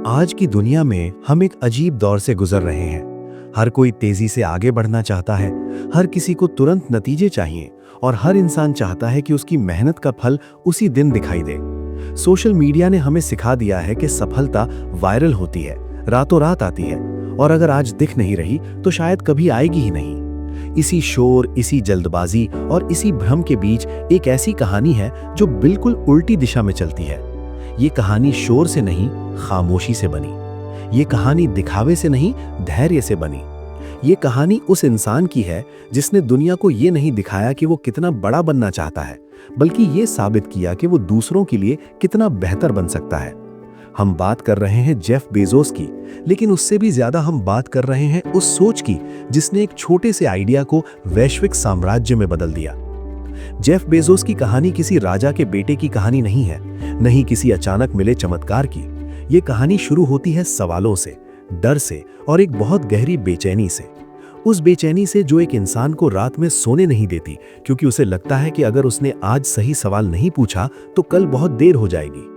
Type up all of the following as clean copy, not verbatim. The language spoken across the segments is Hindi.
आज की दुनिया में हम एक अजीब दौर से गुजर रहे हैं। हर कोई तेजी से आगे बढ़ना चाहता है, हर किसी को तुरंत नतीजे चाहिए और हर इंसान चाहता है कि उसकी मेहनत का फल उसी दिन दिखाई दे। सोशल मीडिया ने हमें सिखा दिया है कि सफलता वायरल होती है, रातों रात आती है और अगर आज दिख नहीं रही तो शायद कभी आएगी ही नहीं। इसी शोर, इसी जल्दबाजी और इसी भ्रम के बीच एक ऐसी कहानी है जो बिल्कुल उल्टी दिशा में चलती है। ये कहानी शोर से नहीं, खामोशी से बनी। ये कहानी दिखावे से नहीं, धैर्य से बनी। ये कहानी उस इंसान की है जिसने दुनिया को ये नहीं दिखाया कि वो कितना बड़ा बनना चाहता है, बल्कि ये साबित किया कि वो दूसरों के लिए कितना बेहतर बन सकता है। हम बात कर रहे हैं जेफ बेजोस की, लेकिन उससे भी ज्यादा हम बात कर रहे हैं उस सोच की जिसने एक छोटे से आइडिया को वैश्विक साम्राज्य में बदल दिया। जेफ बेजोस की कहानी किसी राजा के बेटे की कहानी नहीं है, नहीं किसी अचानक मिले चमत्कार की। ये कहानी शुरू होती है सवालों से, डर से और एक बहुत गहरी बेचैनी से। उस बेचैनी से जो एक इंसान को रात में सोने नहीं देती, क्योंकि उसे लगता है कि अगर उसने आज सही सवाल नहीं पूछा तो कल बहुत देर हो जाएगी।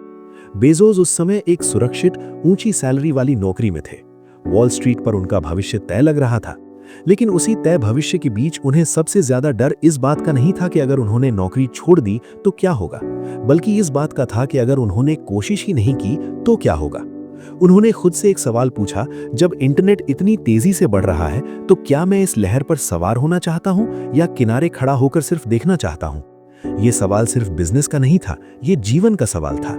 बेजोस उस समय एक सुरक्षित, ऊंची सैलरी वाली नौकरी में थे। वॉल स्ट्रीट पर उनका भविष्य तय लग रहा था, लेकिन उसी तय भविष्य के बीच उन्हें सबसे ज्यादा डर इस बात का नहीं था कि अगर उन्होंने नौकरी छोड़ दी तो क्या होगा, बल्कि इस बात का था कि अगर उन्होंने कोशिश ही नहीं की तो क्या होगा। उन्होंने खुद से एक सवाल पूछा, जब इंटरनेट इतनी तेजी से बढ़ रहा है तो क्या मैं इस लहर पर सवार होना चाहता हूं या किनारे खड़ा होकर सिर्फ देखना चाहता हूं। यह सवाल सिर्फ बिजनेस का नहीं था, यह जीवन का सवाल था।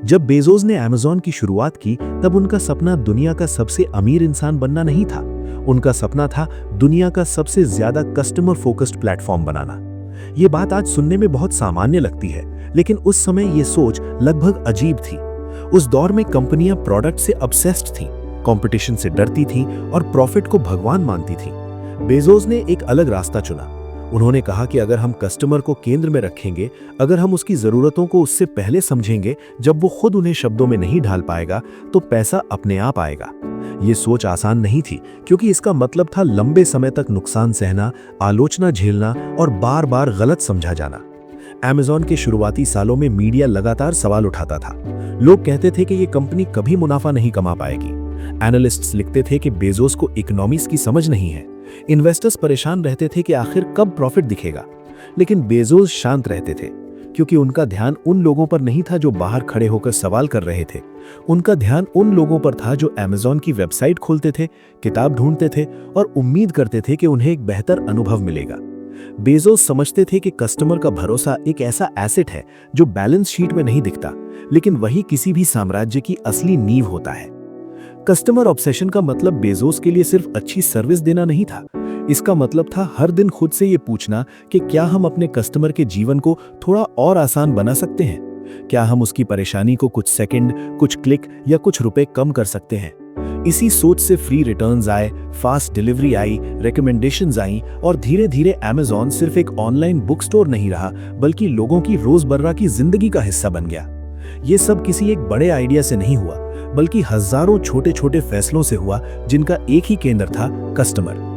जब बेजोस ने अमेज़न की शुरुआत की तब उनका सपना दुनिया का सबसे अमीर इंसान बनना नहीं था। उनका सपना था दुनिया का सबसे ज्यादा कस्टमर फोकस्ड प्लेटफॉर्म बनाना। ये बात आज सुनने में बहुत सामान्य लगती है, लेकिन उस समय ये सोच लगभग अजीब थी। उस दौर में कंपनियां प्रोडक्ट से ऑब्सेस्ड थीं, कंपटीशन से डरती थीं और प्रॉफिट को भगवान मानती थीं। बेजोस ने एक अलग रास्ता चुना। उन्होंने कहा कि अगर हम कस्टमर को केंद्र में रखेंगे, अगर हम उसकी जरूरतों को उससे पहले समझेंगे जब वो खुद उन्हें शब्दों में नहीं ढाल पाएगा, तो पैसा अपने आप आएगा। ये सोच आसान नहीं थी, क्योंकि इसका मतलब था लंबे समय तक नुकसान सहना, आलोचना झेलना और बार बार गलत समझा जाना। अमेज़न के शुरुआती सालों में मीडिया लगातार सवाल उठाता था। लोग कहते थे कि ये कंपनी कभी मुनाफा नहीं कमा पाएगी। एनालिस्ट्स लिखते थे कि बेजोस को इकोनॉमिक्स की समझ नहीं है। इन्वेस्टर्स परेशान रहते थे कि आखिर कब प्रॉफिट दिखेगा। लेकिन बेजोस शांत रहते थे, क्योंकि उनका ध्यान उन लोगों पर नहीं था जो बाहर खड़े होकर सवाल कर रहे थे। उनका ध्यान उन लोगों पर था जो अमेज़न की वेबसाइट खोलते थे, किताब ढूंढते थे और उम्मीद करते थे कि उन्हें एक बेहतर अनुभव मिलेगा। बेजोस समझते थे कि कस्टमर का भरोसा एक ऐसा एसेट है जो बैलेंस शीट में नहीं दिखता, लेकिन वही किसी भी साम्राज्य की असली नींव होता है। कस्टमर ऑब्सेशन का मतलब बेजोस के लिए सिर्फ अच्छी सर्विस देना नहीं था। इसका मतलब था हर दिन खुद से ये पूछना कि क्या हम अपने कस्टमर के जीवन को थोड़ा और आसान बना सकते हैं? क्या हम उसकी परेशानी को कुछ सेकंड, कुछ क्लिक या कुछ रुपए कम कर सकते हैं? इसी सोच से फ्री रिटर्न्स आए, फास्ट डिलीवरी आई, रिकमेंडेशंस आई और धीरे धीरे अमेज़न सिर्फ एक ऑनलाइन बुक स्टोर नहीं रहा, बल्कि लोगों की रोजमर्रा की जिंदगी का हिस्सा बन गया। ये सब किसी एक बड़े आइडिया से नहीं हुआ, बल्कि हजारों छोटे छोटे फैसलों से हुआ जिनका एक ही केंद्र था, कस्टमर।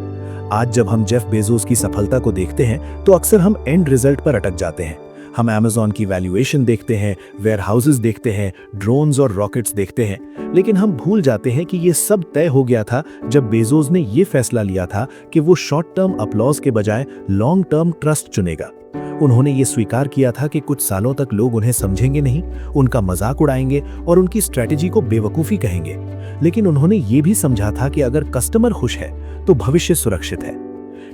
आज जब हम जेफ बेजोस की सफलता को देखते हैं तो अक्सर हम एंड रिजल्ट पर अटक जाते हैं। हम अमेज़न की वैल्यूएशन देखते हैं, वेयरहाउसेस देखते हैं, ड्रोन्स और रॉकेट्स देखते हैं, लेकिन हम भूल जाते हैं कि ये सब तय हो गया था जब बेजोस ने ये फैसला लिया था कि वो शॉर्ट टर्म अपलॉज के बजाय लॉन्ग टर्म ट्रस्ट चुनेगा। उन्होंने ये स्वीकार किया था कि कुछ सालों तक लोग उन्हें समझेंगे नहीं, उनका मजाक उड़ाएंगे और उनकी स्ट्रेटेजी को बेवकूफ़ी कहेंगे, लेकिन उन्होंने ये भी समझा था कि अगर कस्टमर खुश है तो भविष्य सुरक्षित है।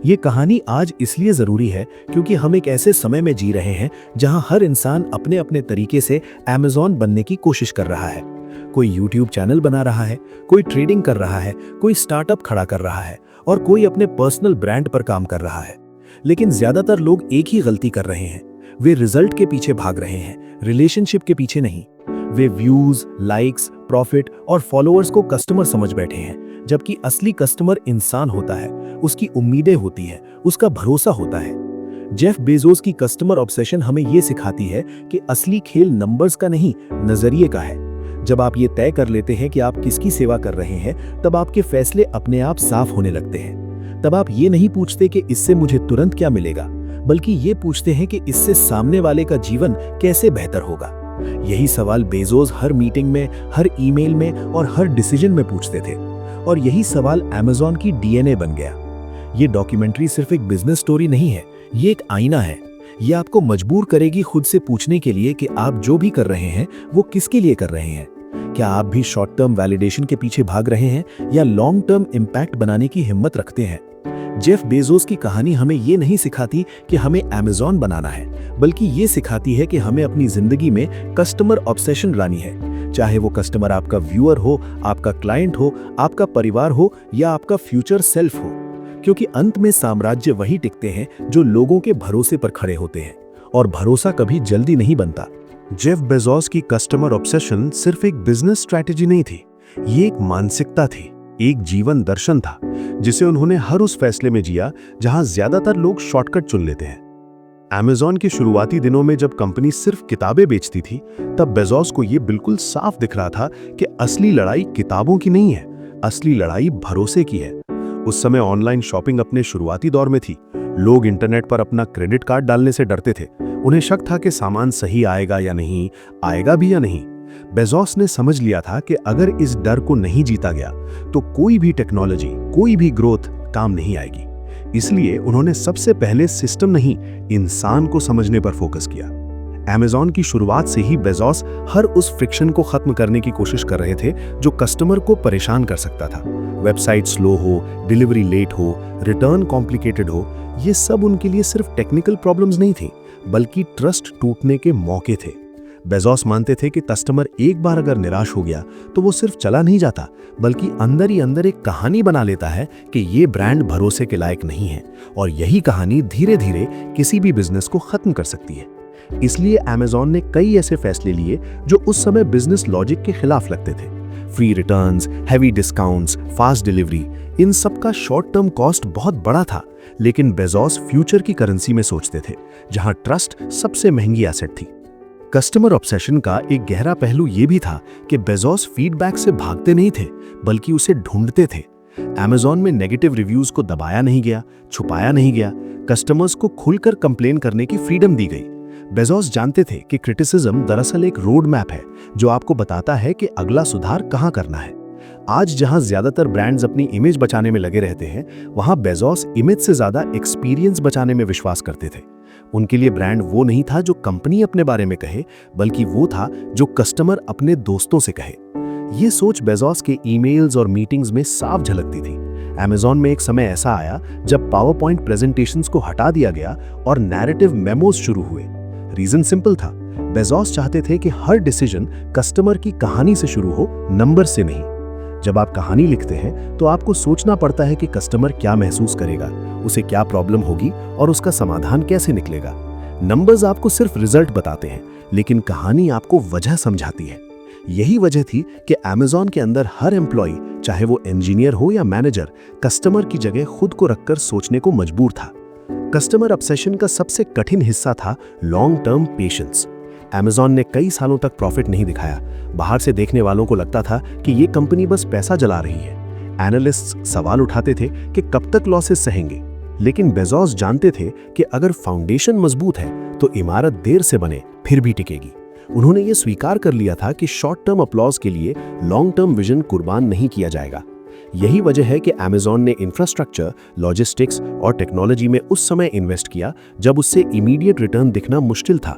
ये कहानी आज इसलिए जरूरी है क्योंकि हम एक ऐसे समय में जी रहे हैं जहां हर इंसान अपने अपने तरीके से अमेज़न बनने की कोशिश कर रहा है। कोई यूट्यूब चैनल बना रहा है, कोई ट्रेडिंग कर रहा है, कोई स्टार्टअप खड़ा कर रहा है और कोई अपने पर्सनल ब्रांड पर काम कर रहा है। लेकिन ज्यादातर लोग एक ही गलती कर रहे हैं, वे रिजल्ट के पीछे भाग रहे हैं, रिलेशनशिप के पीछे नहीं। वे व्यूज, लाइक्स, प्रॉफिट और फॉलोअर्स को कस्टमर समझ बैठे हैं, जबकि असली कस्टमर इंसान होता है, उसकी उम्मीदें होती है, उसका भरोसा होता है। जेफ बेजोस की कस्टमर ऑब्सेशन हमें यह सिखाती है कि असली खेल नंबर्स का नहीं, नजरिए का है। जब आप ये तय कर लेते हैं कि आप किसकी सेवा कर रहे हैं, तब आपके फैसले अपने आप साफ होने लगते हैं। तब आप ये नहीं पूछते कि इससे मुझे तुरंत क्या मिलेगा, बल्कि ये पूछते हैं कि इससे सामने वाले का जीवन कैसे बेहतर होगा। यही सवाल बेजोस हर मीटिंग में, हर ईमेल में और हर डिसीजन में पूछते थे। और यही सवाल अमेज़न की डीएनए बन गया। ये डॉक्यूमेंट्री सिर्फ एक बिजनेस स्टोरी नहीं है, ये एक आईना है। ये आपको मजबूर करेगी खुद से पूछने के लिए कि आप जो भी कर रहे हैं वो किसके लिए कर रहे हैं। क्या आप भी शॉर्ट टर्म वैलिडेशन के पीछे भाग रहे हैं या लॉन्ग टर्म इम्पैक्ट बनाने की हिम्मत रखते हैं? जेफ बेजोस की कहानी हमें ये नहीं सिखाती कि हमें अमेज़न बनाना है, बल्कि ये सिखाती है कि हमें अपनी जिंदगी में कस्टमर ऑब्सेशन लानी है। चाहे वो कस्टमर आपका व्यूअर हो, आपका क्लाइंट हो, आपका परिवार हो या आपका फ्यूचर सेल्फ हो, क्योंकि अंत में साम्राज्य वही टिकते हैं जो लोगों के भरोसे पर खड़े होते हैं, और भरोसा कभी जल्दी नहीं बनता। जेफ बेजोस की कस्टमर ऑब्सेशन सिर्फ एक बिजनेस स्ट्रैटेजी नहीं थी, ये एक मानसिकता थी, एक जीवन दर्शन था जिसे उन्होंने हर उस फैसले में जिया जहां ज्यादातर लोग शॉर्टकट चुन लेते हैं। अमेज़न के शुरुआती दिनों में जब कंपनी सिर्फ किताबें बेचती थी, तब बेजोस को यह बिल्कुल साफ दिख रहा था कि असली लड़ाई किताबों की नहीं है, असली लड़ाई भरोसे की है। उस समय ऑनलाइन शॉपिंग अपने शुरुआती दौर में थी। लोग इंटरनेट पर अपना क्रेडिट कार्ड डालने से डरते थे। उन्हें शक था कि सामान सही आएगा या नहीं, आएगा भी या नहीं। बेजोस ने समझ लिया था कि अगर इस डर को नहीं जीता गया तो कोई भी टेक्नोलॉजी, कोई भी ग्रोथ काम नहीं आएगी। इसलिए उन्होंने सबसे पहले सिस्टम नहीं, इंसान को समझने पर फोकस किया। अमेज़न की शुरुआत से ही बेजोस हर उस फ्रिक्शन को खत्म करने की कोशिश कर रहे थे जो कस्टमर को परेशान कर सकता था। वेबसाइट स्लो हो, डिलीवरी लेट हो, रिटर्न कॉम्प्लिकेटेड हो, ये सब उनके लिए सिर्फ टेक्निकल प्रॉब्लम्स नहीं थी, बल्कि ट्रस्ट टूटने के मौके थे। बेजोस मानते थे कि कस्टमर एक बार अगर निराश हो गया तो वो सिर्फ चला नहीं जाता, बल्कि अंदर ही अंदर एक कहानी बना लेता है कि ये ब्रांड भरोसे के लायक नहीं है, और यही कहानी धीरे धीरे किसी भी बिजनेस को खत्म कर सकती है। इसलिए अमेज़न ने कई ऐसे फैसले लिए जो उस समय बिजनेस लॉजिक के खिलाफ लगते थे। Free returns, heavy discounts, fast delivery, इन सब का शॉर्ट टर्म कॉस्ट बहुत बड़ा था, लेकिन बेजोस फ्यूचर की करेंसी में सोचते थे, जहां ट्रस्ट सबसे महंगी एसेट थी। कस्टमर ऑब्सेशन का एक गहरा पहलू यह भी था कि बेजोस फीडबैक से भागते नहीं थे, बल्कि उसे ढूंढते थे। अमेज़न में नेगेटिव रिव्यूज को दबाया नहीं गया, छुपाया नहीं गया, कस्टमर्स को खुलकर कंप्लेन करने की फ्रीडम दी गई। बेजोस जानते थे कि क्रिटिसिज्म दरअसल एक रोड मैप है जो आपको बताता है कि अगला सुधार कहां करना है। आज जहां ज्यादातर ब्रांड्स अपनी इमेज बचाने में लगे रहते हैं, वहां बेजोस इमेज से ज्यादा एक्सपीरियंस बचाने में विश्वास करते थे। उनके लिए ब्रांड वो नहीं था जो कंपनी अपने बारे में कहे, बल्कि वो था जो कस्टमर अपने दोस्तों से कहे। ये सोच बेजोस के ईमेल्स और मीटिंग्स में साफ झलकती थी। अमेज़न में एक समय ऐसा आया जब पावर पॉइंट प्रेजेंटेशंस को हटा दिया गया और नैरेटिव मेमोज शुरू हुए। रीजन सिंपल था, बेजोस चाहते थे कि हर डिसीजन कस्टमर की कहानी से शुरू हो, नंबर से नहीं। जब आप कहानी लिखते हैं तो आपको सोचना पड़ता है कि कस्टमर क्या महसूस करेगा, उसे क्या प्रॉब्लम होगी और उसका समाधान कैसे निकलेगा। नंबर्स आपको सिर्फ रिजल्ट बताते हैं, लेकिन कहानी आपको वजह समझाती है। यही वजह थी कि अमेज़न के अंदर हर एम्प्लॉय, चाहे वो इंजीनियर हो या मैनेजर, कस्टमर की जगह खुद को रखकर सोचने को मजबूर था। कस्टमर ऑब्सेशन का सबसे कठिन हिस्सा था लॉन्ग टर्म पेशेंस। अमेज़न ने कई सालों तक प्रॉफिट नहीं दिखाया। बाहर से देखने वालों को लगता था कि ये कंपनी बस पैसा जला रही है। एनालिस्ट्स सवाल उठाते थे कि कब तक लॉसेस सहेंगे, लेकिन बेजोस जानते थे कि अगर फाउंडेशन मजबूत है तो इमारत देर से बने फिर भी टिकेगी। उन्होंने ये स्वीकार कर लिया था कि शॉर्ट टर्म अपलॉज के लिए लॉन्ग टर्म विजन कुर्बान नहीं किया जाएगा। यही वजह है कि अमेज़न ने इंफ्रास्ट्रक्चर, लॉजिस्टिक्स और टेक्नोलॉजी में उस समय इन्वेस्ट किया जब उससे इमीडिएट रिटर्न दिखना मुश्किल था।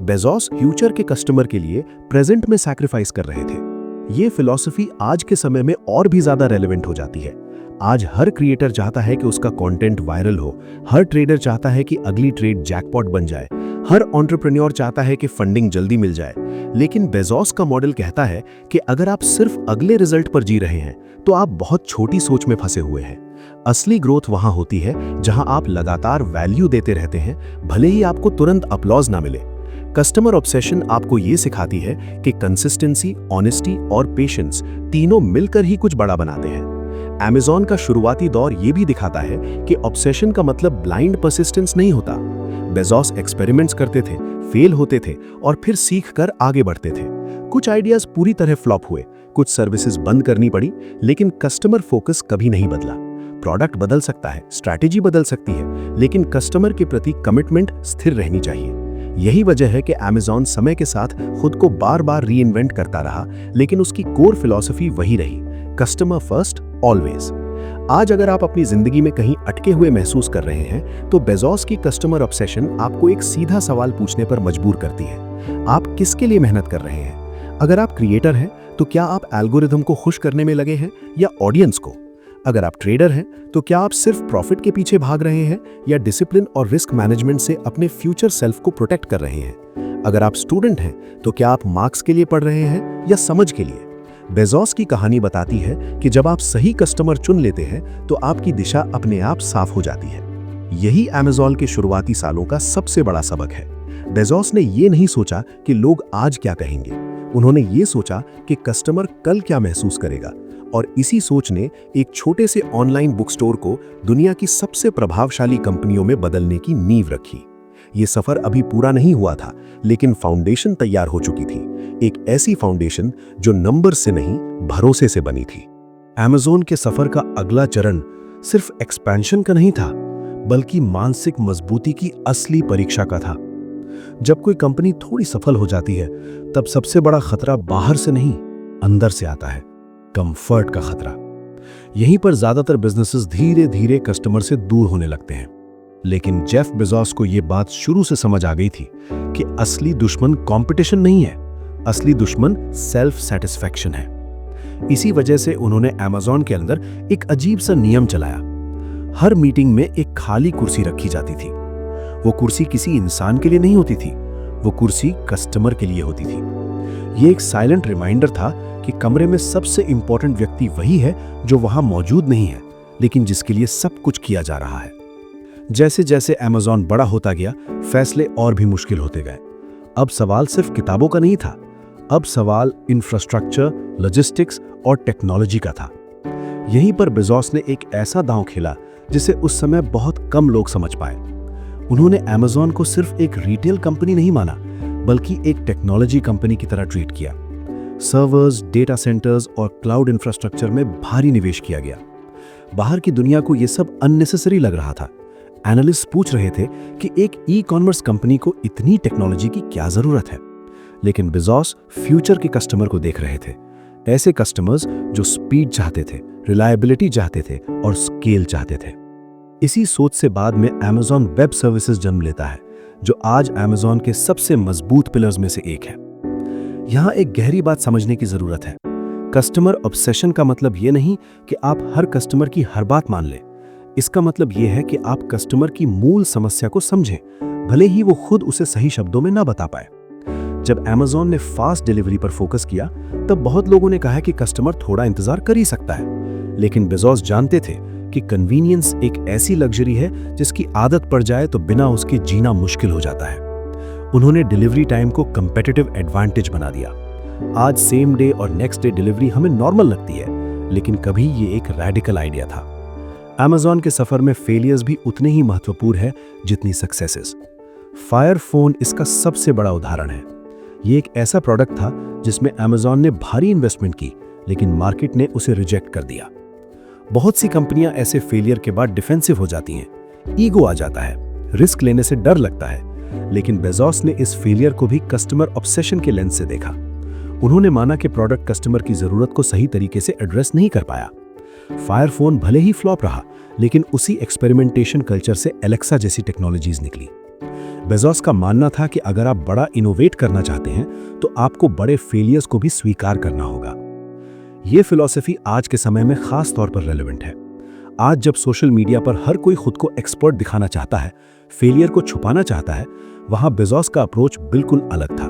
बेजोस फ्यूचर के कस्टमर के लिए प्रेजेंट में सैक्रिफाइस कर रहे थे। ये फिलॉसफी आज के समय में और भी ज्यादा रेलेवेंट हो जाती है। आज हर क्रिएटर चाहता है कि उसका कंटेंट वायरल हो, हर ट्रेडर चाहता है कि अगली ट्रेड जैकपॉट बन जाए, हर एंटरप्रेन्योर चाहता है कि फंडिंग जल्दी मिल जाए। लेकिन बेजोस का मॉडल कहता है कि अगर आप सिर्फ अगले रिजल्ट पर जी रहे हैं तो आप बहुत छोटी सोच में फंसे हुए हैं। असली ग्रोथ वहां होती है जहां आप लगातार वैल्यू देते रहते हैं, भले ही आपको तुरंत अपलॉज ना मिले। कस्टमर ऑब्सेशन आपको ये सिखाती है कि कंसिस्टेंसी, ऑनेस्टी और पेशेंस तीनों मिलकर ही कुछ बड़ा बनाते हैं। अमेज़न का शुरुआती दौर ये भी दिखाता है कि ऑब्सेशन का मतलब ब्लाइंड परसिस्टेंस नहीं होता। बेजोस एक्सपेरिमेंट्स करते थे, फेल होते थे और फिर सीख कर आगे बढ़ते थे। कुछ आइडियाज पूरी तरह फ्लॉप हुए, कुछ सर्विसेज बंद करनी पड़ी, लेकिन कस्टमर फोकस कभी नहीं बदला। प्रोडक्ट बदल सकता है, स्ट्रैटेजी बदल सकती है, लेकिन कस्टमर के प्रति कमिटमेंट स्थिर रहनी चाहिए। यही वजह है कि Amazon समय के साथ खुद को बार बार रीइन्वेंट करता रहा, लेकिन उसकी कोर फिलॉसफी वही रही, कस्टमर फर्स्ट ऑलवेज। आज अगर आप अपनी जिंदगी में कहीं अटके हुए महसूस कर रहे हैं, तो बेजोस की कस्टमर ऑब्सेशन आपको एक सीधा सवाल पूछने पर मजबूर करती है। आप किसके लिए मेहनत कर रहे हैं? अगर आप क्रिएटर हैं, तो क्या आप एल्गोरिथम को खुश करने में लगे हैं या ऑडियंस को? अगर आप ट्रेडर हैं, तो क्या आप सिर्फ प्रॉफिट के पीछे भाग रहे हैं या डिसिप्लिन और रिस्क मैनेजमेंट से अपने फ्यूचर सेल्फ को प्रोटेक्ट कर रहे हैं? अगर आप स्टूडेंट हैं, तो क्या आप मार्क्स के लिए पढ़ रहे हैं या समझ के लिए? बेजोस की कहानी बताती है कि जब आप सही कस्टमर चुन लेते हैं, तो आपकी दिशा अपने आप साफ हो जाती है। यही Amazon के शुरुआती सालों का सबसे बड़ा सबक है। बेजोस ने ये नहीं सोचा कि लोग आज क्या कहेंगे, उन्होंने ये सोचा कि कस्टमर कल क्या महसूस करेगा, और इसी सोच ने एक छोटे से ऑनलाइन बुक स्टोर को दुनिया की सबसे प्रभावशाली कंपनियों में बदलने की नींव रखी। ये सफर अभी पूरा नहीं हुआ था, लेकिन फाउंडेशन तैयार हो चुकी थी, एक ऐसी फाउंडेशन जो नंबर से नहीं, भरोसे से बनी थी। Amazon के सफर का अगला चरण सिर्फ एक्सपेंशन का नहीं था, बल्कि मानसिक मजबूती की असली परीक्षा का था। जब कोई कंपनी थोड़ी सफल हो जाती है, तब सबसे बड़ा खतरा बाहर से नहीं, अंदर से आता है, कंफर्ट का खतरा। यहीं पर ज्यादातर बिजनेसेस धीरे धीरे कस्टमर से दूर होने लगते हैं। लेकिन जेफ बेजोस को यह बात शुरू से समझ आ गई थी कि असली दुश्मन कंपटीशन नहीं है, असली दुश्मन सेल्फ सेटिस्फैक्शन है। इसी वजह से उन्होंने Amazon के अंदर एक अजीब सा नियम चलाया। हर मीटिंग में एक खाली कुर्सी रखी जाती थी। वो कुर्सी किसी इंसान के लिए नहीं होती थी, वो कुर्सी कस्टमर के लिए होती थी। ये एक साइलेंट रिमाइंडर था कि कमरे में सबसे इंपॉर्टेंट व्यक्ति वही है जो वहां मौजूद नहीं है, लेकिन जिसके लिए सब कुछ किया जा रहा है। जैसे जैसे Amazon बड़ा होता गया, फैसले और भी मुश्किल होते गए। अब सवाल सिर्फ किताबों का नहीं था, अब सवाल इंफ्रास्ट्रक्चर, लॉजिस्टिक्स और टेक्नोलॉजी का था। यहीं पर बेजोस ने एक ऐसा दांव खेला जिसे उस समय बहुत कम लोग समझ पाए। उन्होंने Amazon को सिर्फ एक रिटेल कंपनी नहीं माना, बल्कि एक टेक्नोलॉजी कंपनी की तरह ट्रीट किया। सर्वर्स, डेटा सेंटर्स और क्लाउड इंफ्रास्ट्रक्चर में भारी निवेश किया गया। बाहर की दुनिया को यह सब अननेसेसरी लग रहा था। एनालिस्ट पूछ रहे थे कि एक ई-कॉमर्स कंपनी को इतनी टेक्नोलॉजी की क्या जरूरत है, लेकिन बेजोस फ्यूचर के कस्टमर को देख रहे थे। ऐसे कस्टमर्स जो स्पीड चाहते थे, रिलायबिलिटी चाहते थे और स्केल चाहते थे। इसी सोच से बाद में Amazon वेब सर्विसेज जन्म लेता है, जो आज Amazon के सबसे मजबूत पिलर्स में से एक है। यहां एक गहरी बात समझने की जरूरत है। कस्टमर ऑब्सेशन का मतलब यह नहीं कि आप हर कस्टमर की हर बात मान लें। इसका मतलब यह है कि आप कस्टमर की मूल समस्या को समझें, भले ही वो खुद उसे सही शब्दों में ना बता पाए। जब Amazon ने फास्ट डिलीवरी पर फोकस किया, तब बहुत लोगों ने कहा कि कस्टमर थोड़ा इंतजार कर ही सकता है। लेकिन बेजोस जानते थे कि कन्वीनियंस एक ऐसी लग्जरी है जिसकी आदत पड़ जाए तो बिना उसके जीना मुश्किल हो जाता है। उन्होंने डिलीवरी टाइम को कंपेटिटिव एडवांटेज बना दिया। आज सेम डे और नेक्स्ट डे डिलीवरी हमें नॉर्मल लगती है, लेकिन कभी ये एक रैडिकल आइडिया था। Amazon के सफर में फेलियर्स भी उतने ही महत्वपूर्ण है जितनी सक्सेसेस। फायर फोन इसका सबसे बड़ा उदाहरण है। ये एक ऐसा प्रोडक्ट था जिसमें Amazon ने भारी इन्वेस्टमेंट की, लेकिन मार्केट ने उसे रिजेक्ट कर दिया। बहुत सी कंपनियां ऐसे फेलियर के बाद डिफेंसिव हो जाती हैं, ईगो आ जाता है, रिस्क लेने से डर लगता है। लेकिन बेजोस ने इस फेलियर को भी कस्टमर ऑब्सेशन के लेंस से देखा। उन्होंने माना कि प्रोडक्ट कस्टमर की जरूरत को सही तरीके से एड्रेस नहीं कर पाया। फायर फोन भले ही फ्लॉप रहा, लेकिन उसी एक्सपेरिमेंटेशन कल्चर से एलेक्सा जैसी टेक्नोलॉजीज निकली। बेजोस का मानना था कि अगर आप बड़ा इनोवेट करना चाहते हैं, तो आपको बड़े फेलियर्स को भी स्वीकार करना होगा। यह फिलॉसफी आज के समय में खास तौर पर रेलेवेंट है। आज जब सोशल मीडिया पर हर कोई खुद को एक्सपर्ट दिखाना चाहता है, फेलियर को छुपाना चाहता है, वहां बेजोस का अप्रोच बिल्कुल अलग था।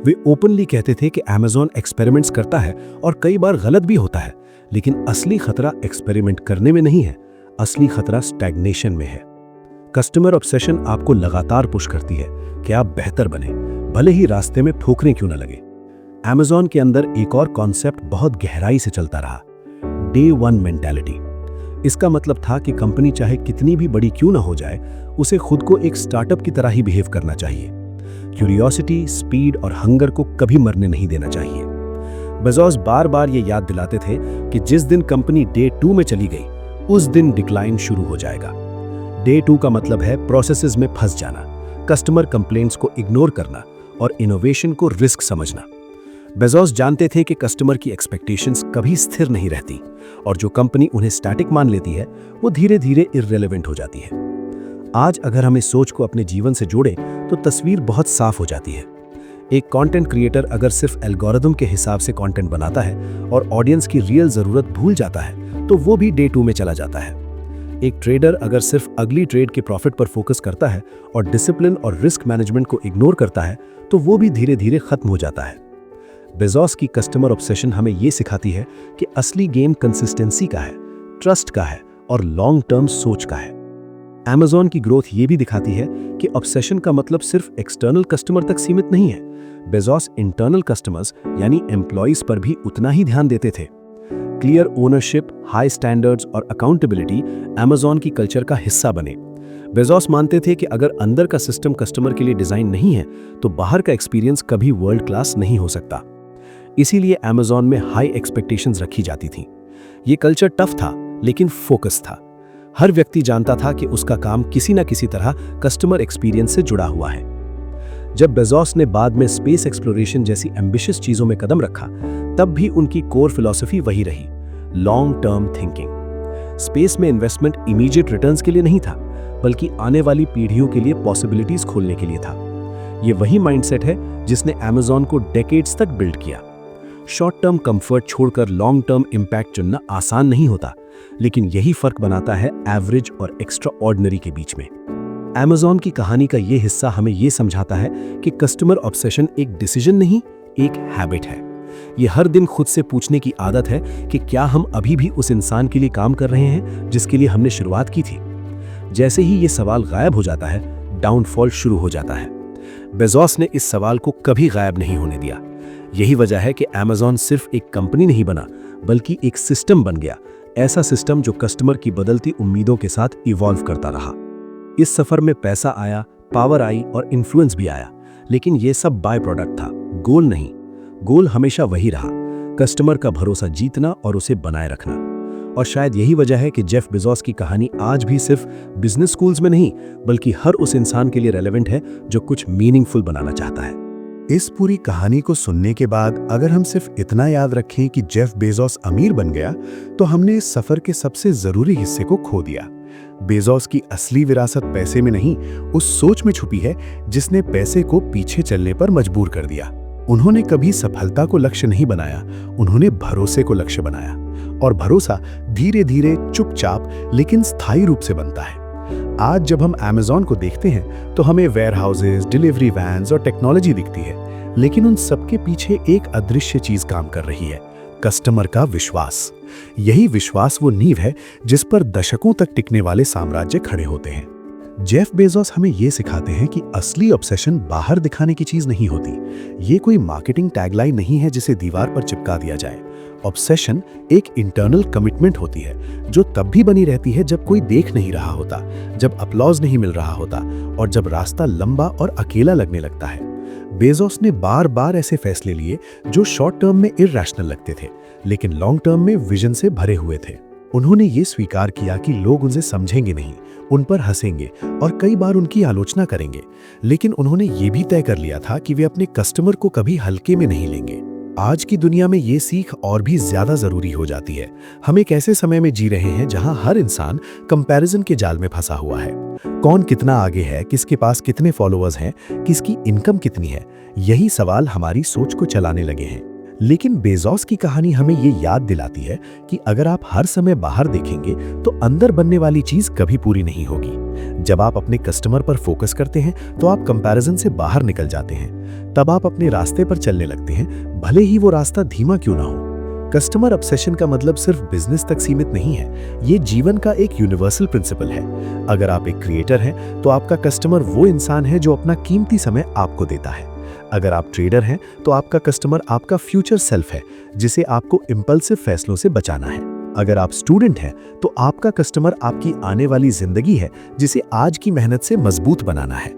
वे ओपनली कहते थे कि Amazon एक्सपेरिमेंट्स करता है और कई बार गलत भी होता है, लेकिन असली खतरा एक्सपेरिमेंट करने में नहीं है, असली खतरा स्टैग्नेशन में है। कस्टमर ऑब्सेशन आपको लगातार पुश करती है कि आप बेहतर बने, भले ही रास्ते में ठोकरें क्यों न लगे। Amazon के अंदर एक और कॉन्सेप्ट बहुत गहराई से चलता रहा, डे वन मेंटालिटी। इसका मतलब था कि कंपनी चाहे कितनी भी बड़ी क्यों ना हो जाए, उसे खुद को एक स्टार्टअप की तरह ही बिहेव करना चाहिए। क्यूरियोसिटी, स्पीड और हंगर को कभी मरने नहीं देना चाहिए। बेजोस बार बार ये याद दिलाते थे कि जिस दिन कंपनी डे 2 में चली गई, उस दिन डिक्लाइन शुरू हो जाएगा। डे 2 का मतलब है प्रोसेसेस में फंस जाना, कस्टमर कंप्लेंट्स को इग्नोर करना और इनोवेशन को रिस्क समझना। बेजोस जानते थे कि कस्टमर की एक्सपेक्टेशंस कभी स्थिर नहीं रहती और जो कंपनी उन्हें स्टैटिक मान लेती है वो धीरे धीरे इररिलेवेंट हो जाती है। आज अगर हम इस सोच को अपने जीवन से जोड़ें तो तस्वीर बहुत साफ हो जाती है। एक कंटेंट क्रिएटर अगर सिर्फ एल्गोरिदम के हिसाब से कंटेंट बनाता है और ऑडियंस की रियल जरूरत भूल जाता है तो वो भी डे 2 में चला जाता है। एक ट्रेडर अगर सिर्फ अगली ट्रेड के प्रॉफिट पर फोकस करता है और डिसिप्लिन और रिस्क मैनेजमेंट को इग्नोर करता है तो वो भी धीरे धीरे खत्म हो जाता है। बेजोस की कस्टमर ऑब्सेशन हमें ये सिखाती है कि असली गेम कंसिस्टेंसी का है, ट्रस्ट का है और लॉन्ग टर्म सोच का है। Amazon की ग्रोथ ये भी दिखाती है कि ऑब्सेशन का मतलब सिर्फ एक्सटर्नल कस्टमर तक सीमित नहीं है। बेजोस इंटरनल कस्टमर्स यानी एम्प्लॉइज पर भी उतना ही ध्यान देते थे। क्लियर ओनरशिप, हाई स्टैंडर्ड्स और अकाउंटेबिलिटी Amazon की कल्चर का हिस्सा बने। बेजोस मानते थे कि अगर अंदर का सिस्टम कस्टमर के लिए डिजाइन नहीं है तो बाहर का एक्सपीरियंस कभी वर्ल्ड क्लास नहीं हो सकता। इसीलिए Amazon में हाई एक्सपेक्टेशंस रखी जाती थी। ये कल्चर टफ था लेकिन फोकस था। हर व्यक्ति जानता था कि उसका काम किसी न किसी तरह कस्टमर एक्सपीरियंस से जुड़ा हुआ है। जब बेजोस ने बाद में स्पेस एक्सप्लोरेशन जैसी एम्बिशियस चीजों में कदम रखा तब भी उनकी कोर फिलॉसफी वही रही, लॉन्ग टर्म थिंकिंग। स्पेस में इन्वेस्टमेंट इमीडिएट रिटर्न्स के लिए नहीं था बल्कि आने वाली पीढ़ियों के लिए पॉसिबिलिटीज खोलने के लिए था। ये वही माइंडसेट है जिसने Amazon को डेकेड्स तक बिल्ड किया। शॉर्ट टर्म कंफर्ट छोड़कर लॉन्ग टर्म इंपैक्ट चुनना आसान नहीं होता, लेकिन यही फर्क बनाता है एवरेज और एक्स्ट्रा ऑर्डिनरी के बीच में। Amazon की कहानी का ये हिस्सा हमें ये समझाता है कि कस्टमर ऑब्सेशन एक डिसीजन नहीं, एक हैबिट है। ये हर दिन खुद से पूछने की आदत है कि क्या हम अभी भी उस इंसान के लिए काम कर रहे हैं जिसके लिए हमने शुरुआत की थी। जैसे ही ये सवाल गायब हो जाता है, डाउनफॉल शुरू हो जाता है। बेजोस ने इस सवाल को कभी गायब नहीं होने दिया। यही वजह है कि Amazon सिर्फ एक कंपनी नहीं बना बल्कि एक सिस्टम बन गया, ऐसा सिस्टम जो कस्टमर की बदलती उम्मीदों के साथ इवॉल्व करता रहा। इस सफर में पैसा आया, पावर आई और इन्फ्लुएंस भी आया, लेकिन यह सब बाय प्रोडक्ट था, गोल नहीं। गोल हमेशा वही रहा, कस्टमर का भरोसा जीतना और उसे बनाए रखना। और शायद यही वजह है कि जेफ बेजोस की कहानी आज भी सिर्फ बिजनेस स्कूल्स में नहीं बल्कि हर उस इंसान के लिए रेलेवेंट है जो कुछ मीनिंगफुल बनाना चाहता है। इस पूरी कहानी को सुनने के बाद अगर हम सिर्फ इतना याद रखें कि जेफ बेजोस अमीर बन गया तो हमने इस सफर के सबसे जरूरी हिस्से को खो दिया। बेजोस की असली विरासत पैसे में नहीं, उस सोच में छुपी है जिसने पैसे को पीछे चलने पर मजबूर कर दिया। उन्होंने कभी सफलता को लक्ष्य नहीं बनाया, उन्होंने भरोसे को लक्ष्य बनाया। और भरोसा धीरे धीरे, चुपचाप लेकिन स्थायी रूप से बनता है। आज जब हम Amazon को देखते हैं तो हमें वेयरहाउसेस, डिलीवरी वैन्स और टेक्नोलॉजी दिखती है, लेकिन उन सबके पीछे एक अदृश्य चीज काम कर रही है, कस्टमर का विश्वास। यही विश्वास वो नींव है जिस पर दशकों तक टिकने वाले साम्राज्य खड़े होते हैं। जेफ बेजोस हमें ये सिखाते हैं कि असली ऑब्सेशन बाहर दिखाने की चीज नहीं होती। ये कोई मार्केटिंग टैगलाइन नहीं है जिसे दीवार पर चिपका दिया जाए। ऑब्सेशन एक इंटरनल कमिटमेंट होती है जो तब भी बनी रहती है जब कोई देख नहीं रहा होता, जब अपलॉज नहीं मिल रहा होता और जब रास्ता लंबा और अकेला लगने लगता है। बेजोस ने बार बार ऐसे फैसले लिए जो शॉर्ट टर्म में इरैशनल लगते थे लेकिन लॉन्ग टर्म में विजन से भरे हुए थे। उन्होंने ये स्वीकार किया कि लोग उनसे समझेंगे नहीं, उन पर हंसेंगे और कई बार उनकी आलोचना करेंगे, लेकिन उन्होंने ये भी तय कर लिया था कि वे अपने कस्टमर को कभी हल्के में नहीं लेंगे। आज की दुनिया में ये सीख और भी ज्यादा जरूरी हो जाती है। हम एक ऐसे समय में जी रहे हैं जहां हर इंसान कंपैरिजन के जाल में फंसा हुआ है। कौन कितना आगे है, किसके पास कितने फॉलोअर्स हैं, किसकी इनकम कितनी है, यही सवाल हमारी सोच को चलाने लगे हैं। लेकिन बेजोस की कहानी हमें ये याद दिलाती है कि अगर आप हर समय बाहर देखेंगे तो अंदर बनने वाली चीज कभी पूरी नहीं होगी। जब आप अपने कस्टमर पर फोकस करते हैं तो आप कंपैरिजन से बाहर निकल जाते हैं। तब आप अपने रास्ते पर चलने लगते हैं, भले ही वो रास्ता धीमा क्यों ना हो। कस्टमर ऑब्सेशन का मतलब सिर्फ बिजनेस तक सीमित नहीं है, ये जीवन का एक यूनिवर्सल प्रिंसिपल है। अगर आप एक क्रिएटर हैं तो आपका कस्टमर वो इंसान है जो अपना कीमती समय आपको देता है। अगर आप ट्रेडर हैं तो आपका कस्टमर आपका फ्यूचर सेल्फ है जिसे आपको इंपल्सिव फैसलों से बचाना है। अगर आप स्टूडेंट हैं तो आपका कस्टमर आपकी आने वाली जिंदगी है जिसे आज की मेहनत से मजबूत बनाना है।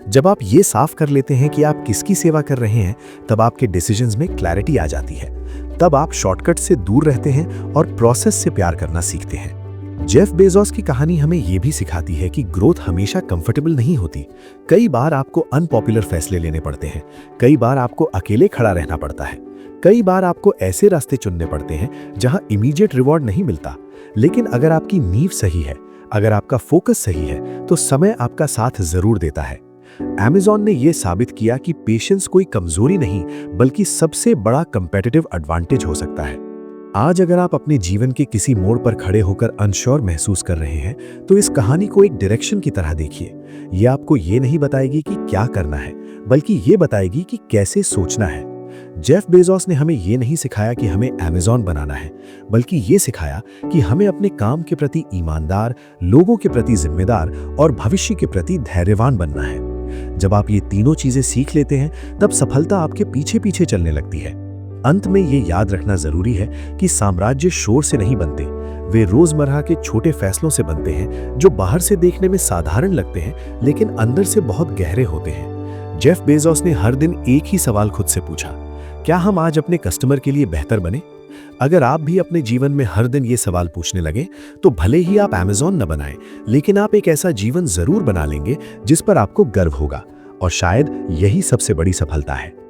जब आप ये साफ कर लेते हैं कि आप किसकी सेवा कर रहे हैं, तब आपके डिसीजंस में क्लैरिटी आ जाती है। तब आप शॉर्टकट से दूर रहते हैं और प्रोसेस से प्यार करना सीखते हैं। जेफ बेजोस की कहानी हमें यह भी सिखाती है कि ग्रोथ हमेशा कंफर्टेबल नहीं होती। कई बार आपको अनपॉपुलर फैसले लेने पड़ते हैं, कई बार आपको अकेले खड़ा रहना पड़ता है, कई बार आपको ऐसे रास्ते चुनने पड़ते हैं जहां इमीडिएट रिवॉर्ड नहीं मिलता। लेकिन अगर आपकी नींव सही है, अगर आपका फोकस सही है, तो समय आपका साथ जरूर देता है। Amazon ने यह साबित किया कि पेशेंस कोई कमजोरी नहीं बल्कि सबसे बड़ा कंपेटिटिव एडवांटेज हो सकता है। आज अगर आप अपने जीवन के किसी मोड़ पर खड़े होकर अनश्योर महसूस कर रहे हैं, तो इस कहानी को एक डायरेक्शन की तरह देखिए। ये आपको ये नहीं बताएगी कि क्या करना है, बल्कि ये बताएगी कि कैसे सोचना है। जेफ बेजोस ने हमें ये नहीं सिखाया कि हमें Amazon बनाना है, बल्कि ये सिखाया कि हमें अपने काम के प्रति ईमानदार, लोगों के प्रति जिम्मेदार और भविष्य के प्रति धैर्यवान बनना है। जब आप ये तीनों चीजें सीख लेते हैं, तब सफलता आपके पीछे पीछे चलने लगती है। अंत में ये याद रखना जरूरी है कि साम्राज्य शोर से नहीं बनते, वे रोजमर्रा के छोटे फैसलों से बनते हैं, जो बाहर से देखने में साधारण लगते हैं लेकिन अंदर से बहुत गहरे होते हैं। जेफ बेजोस ने हर दिन एक ही सवाल खुद से पूछा, क्या हम आज अपने कस्टमर के लिए बेहतर बने? अगर आप भी अपने जीवन में हर दिन ये सवाल पूछने लगे, तो भले ही आप Amazon न बनाएं, लेकिन आप एक ऐसा जीवन जरूर बना लेंगे जिस पर आपको गर्व होगा। और शायद यही सबसे बड़ी सफलता है।